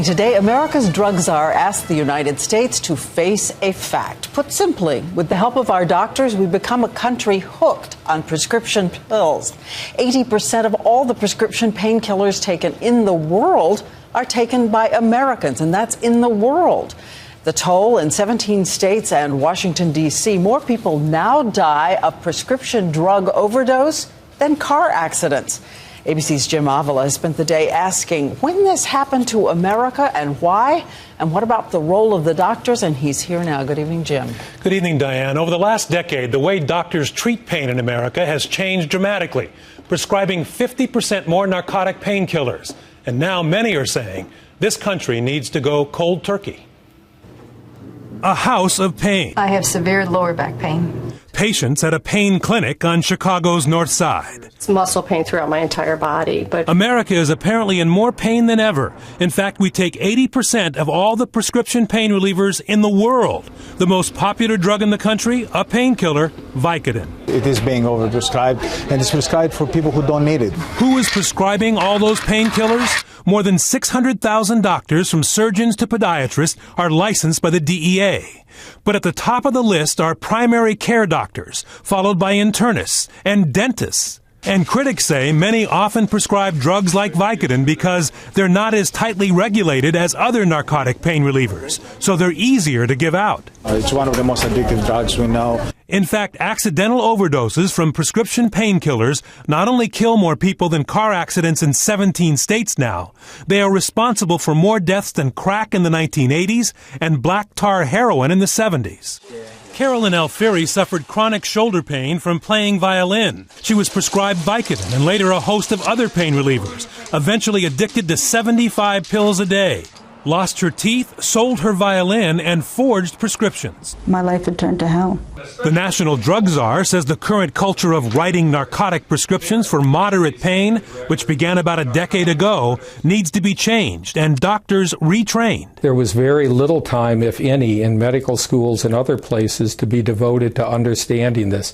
today, America's drug czar asked the United States to face a fact. Put simply, with the help of our doctors, we've become a country hooked on prescription pills. 80% of all the prescription painkillers taken in the world are taken by Americans, and that's in the world. The toll in 17 states and Washington, D.C., more people now die of prescription drug overdose than car accidents. ABC's Jim Avila has spent the day asking when this happened to America and why, and what about the role of the doctors, and he's here now. Good evening, Jim. Good evening, Diane. Over the last decade, the way doctors treat pain in America has changed dramatically, prescribing 50% more narcotic painkillers. And now many are saying this country needs to go cold turkey. A house of pain. I have severe lower back pain. Patients at a pain clinic on Chicago's North Side. It's muscle pain throughout my entire body. But America is apparently in more pain than ever. In fact, we take 80% of all the prescription pain relievers in the world. The most popular drug in the country, a painkiller, Vicodin. It is being overprescribed, and it's prescribed for people who don't need it. Who is prescribing all those painkillers? More than 600,000 doctors, from surgeons to podiatrists, are licensed by the DEA. But at the top of the list are primary care doctors, followed by internists and dentists. And critics say many often prescribe drugs like Vicodin because they're not as tightly regulated as other narcotic pain relievers, so they're easier to give out. It's one of the most addictive drugs we know. In fact, accidental overdoses from prescription painkillers not only kill more people than car accidents in 17 states now, they are responsible for more deaths than crack in the 1980s and black tar heroin in the 70s. Carolyn Alfieri suffered chronic shoulder pain from playing violin. She was prescribed Vicodin and later a host of other pain relievers, eventually addicted to 75 pills a day. Lost her teeth, sold her violin, and forged prescriptions. My life had turned to hell. The National Drug Czar says the current culture of writing narcotic prescriptions for moderate pain, which began about a decade ago, needs to be changed and doctors retrained. There was very little time, if any, in medical schools and other places to be devoted to understanding this.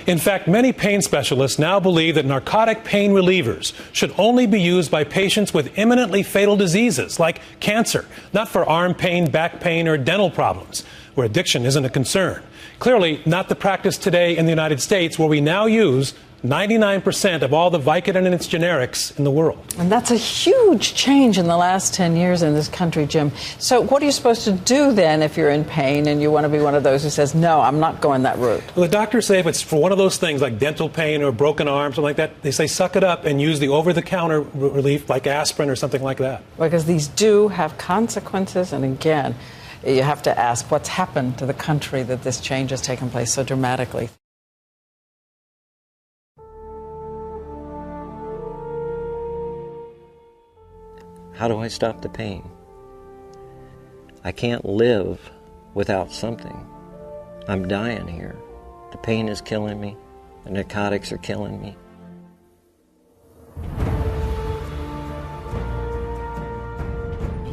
In fact, many pain specialists now believe that narcotic pain relievers should only be used by patients with imminently fatal diseases like cancer, not for arm pain, back pain, or dental problems, where addiction isn't a concern. Clearly, not the practice today in the United States, where we now use 99% of all the Vicodin and its generics in the world. And that's a huge change in the last 10 years in this country, Jim. So what are you supposed to do then if you're in pain and you want to be one of those who says, no, I'm not going that route? Well, the doctors say if it's for one of those things like dental pain or broken arm, something like that, they say suck it up and use the over-the-counter relief like aspirin or something like that. Because these do have consequences, and again, you have to ask what's happened to the country that this change has taken place so dramatically. How do I stop the pain? I can't live without something. I'm dying here. The pain is killing me. The narcotics are killing me.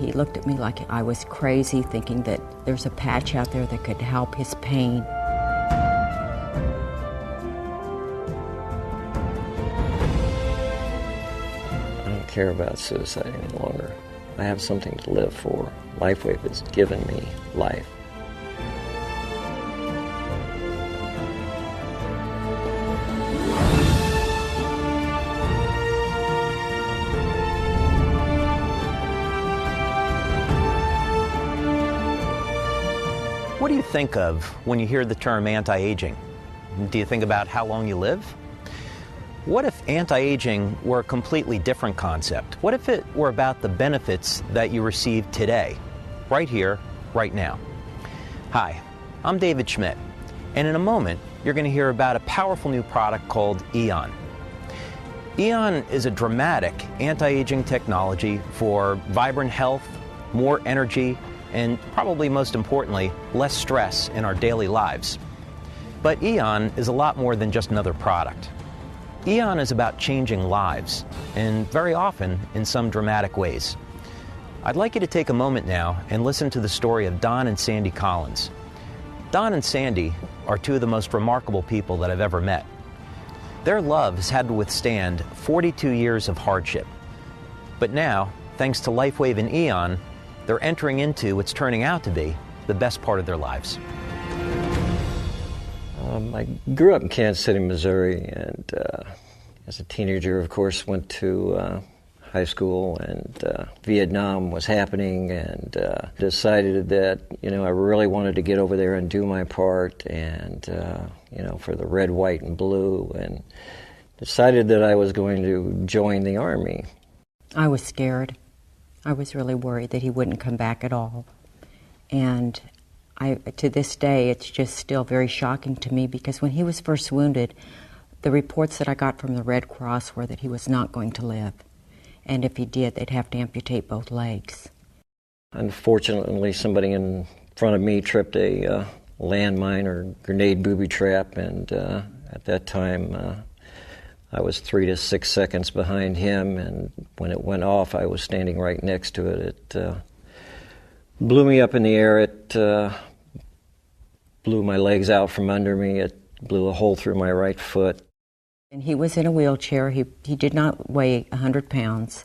He looked at me like I was crazy, thinking that there's a patch out there that could help his pain. I don't care about suicide any longer. I have something to live for. LifeWave has given me life. What do you think of when you hear the term anti-aging? Do you think about how long you live? What if anti-aging were a completely different concept? What if it were about the benefits that you receive today, right here, right now? Hi, I'm David Schmidt, and in a moment, you're going to hear about a powerful new product called Eon. Eon is a dramatic anti-aging technology for vibrant health, more energy, and probably most importantly, less stress in our daily lives. But Eon is a lot more than just another product. Eon is about changing lives, and very often in some dramatic ways. I'd like you to take a moment now and listen to the story of Don and Sandy Collins. Don and Sandy are two of the most remarkable people that I've ever met. Their love has had to withstand 42 years of hardship. But now, thanks to LifeWave and Eon, they're entering into what's turning out to be the best part of their lives. I grew up in Kansas City, Missouri, and as a teenager, of course, went to high school, and Vietnam was happening, and decided that, you know, I really wanted to get over there and do my part, and, you know, for the red, white, and blue, and decided that I was going to join the Army. I was scared. I was really worried that he wouldn't come back at all. And to this day, it's just still very shocking to me, because when he was first wounded, the reports that I got from the Red Cross were that he was not going to live. And if he did, they'd have to amputate both legs. Unfortunately, somebody in front of me tripped a landmine or grenade booby trap, and at that time, I was 3 to 6 seconds behind him, and when it went off, I was standing right next to it. It blew me up in the air. It blew my legs out from under me. It blew a hole through my right foot. And he was in a wheelchair. He did not weigh 100 pounds.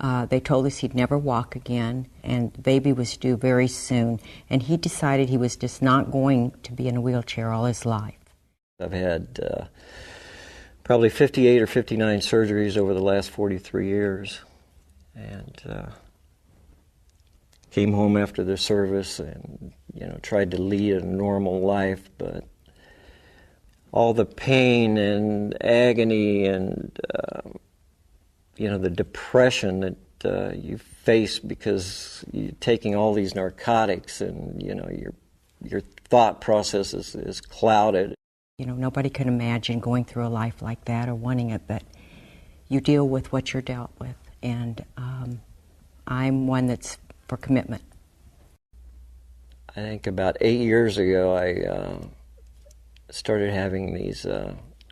They told us he'd never walk again, and the baby was due very soon. And he decided he was just not going to be in a wheelchair all his life. I've had probably 58 or 59 surgeries over the last 43 years. And came home after the service and, you know, tried to lead a normal life, but all the pain and agony and, you know, the depression that you face because you're taking all these narcotics, and, you know, your thought process is clouded. You know, nobody can imagine going through a life like that or wanting it, but you deal with what you're dealt with. And I'm one that's for commitment. I think about 8 years ago, I started having these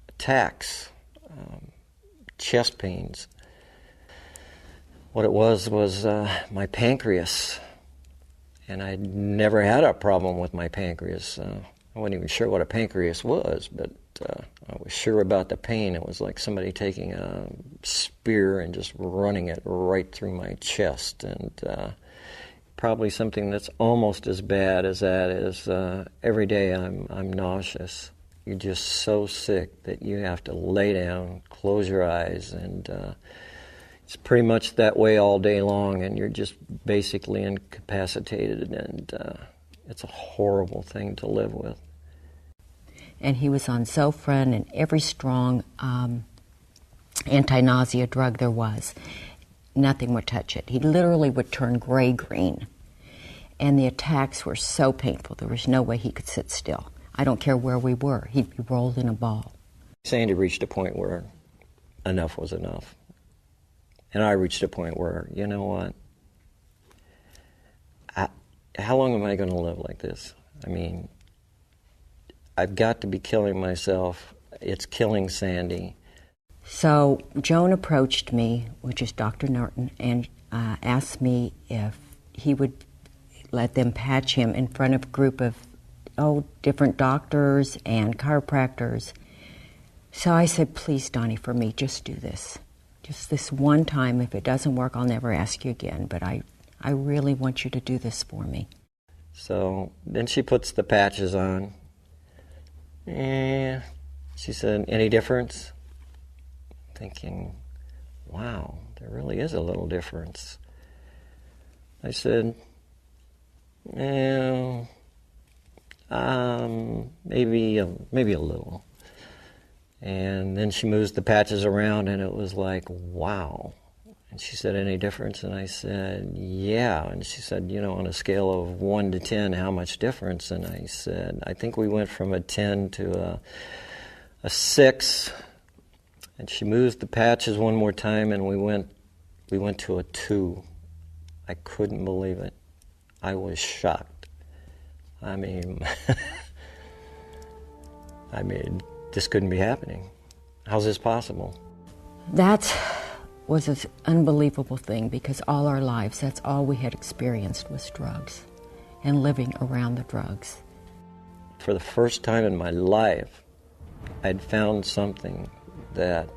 attacks, chest pains. What it was my pancreas, and I'd never had a problem with my pancreas. I wasn't even sure what a pancreas was, but I was sure about the pain. It was like somebody taking a spear and just running it right through my chest, and probably something that's almost as bad as that is every day I'm nauseous. You're just so sick that you have to lay down, close your eyes, and it's pretty much that way all day long, and you're just basically incapacitated, and it's a horrible thing to live with. And he was on Zofran and every strong anti-nausea drug there was. Nothing would touch it. He literally would turn gray-green. And the attacks were so painful, there was no way he could sit still. I don't care where we were. He'd be rolled in a ball. Sandy reached a point where enough was enough. And I reached a point where, you know what? How long am I going to live like this? I mean, I've got to be killing myself. It's killing Sandy. So Joan approached me, which is Dr. Norton, and asked me if he would let them patch him in front of a group of different doctors and chiropractors. So I said, please, Donnie, for me, just do this. Just this one time. If it doesn't work, I'll never ask you again, but I really want you to do this for me. So then she puts the patches on. She said, any difference? Thinking, wow, there really is a little difference. I said, maybe a little. And then she moves the patches around, and it was like, wow. And she said, any difference? And I said, yeah. And she said, you know, on a scale of 1 to 10, how much difference? And I said, I think we went from a 10 to a 6. And she moves the patches one more time, and we went to a 2. I couldn't believe it. I was shocked. I mean, this couldn't be happening. How's this possible? That was an unbelievable thing, because all our lives, that's all we had experienced was drugs and living around the drugs. For the first time in my life, I'd found something that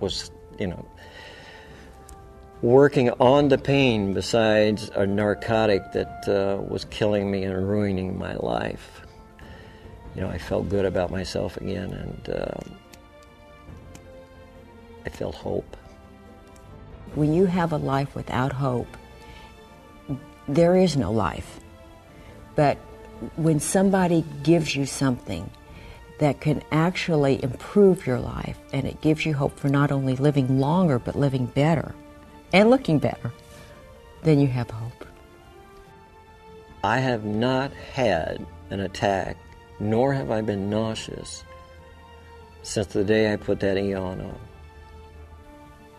was, you know, working on the pain besides a narcotic that was killing me and ruining my life. You know, I felt good about myself again, and I felt hope. When you have a life without hope, there is no life. But when somebody gives you something that can actually improve your life, and it gives you hope for not only living longer, but living better and looking better, then you have hope. I have not had an attack, nor have I been nauseous since the day I put that Eon on.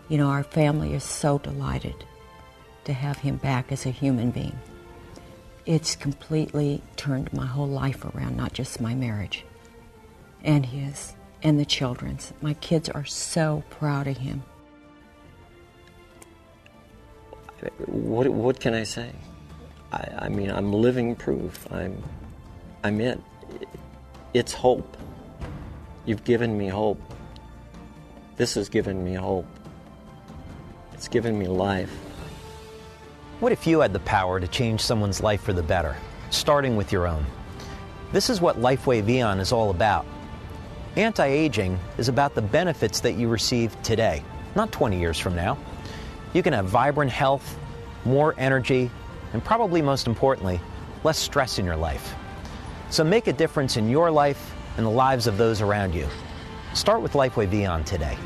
You know, our family is so delighted to have him back as a human being. It's completely turned my whole life around, not just my marriage, and his, and the children's. My kids are so proud of him. What can I say? I mean, I'm living proof. I'm it. It's hope. You've given me hope. This has given me hope. It's given me life. What if you had the power to change someone's life for the better, starting with your own? This is what LifeWave Eon is all about. Anti-aging is about the benefits that you receive today, not 20 years from now. You can have vibrant health, more energy, and probably most importantly, less stress in your life. So make a difference in your life and the lives of those around you. Start with LifeWave Eon today.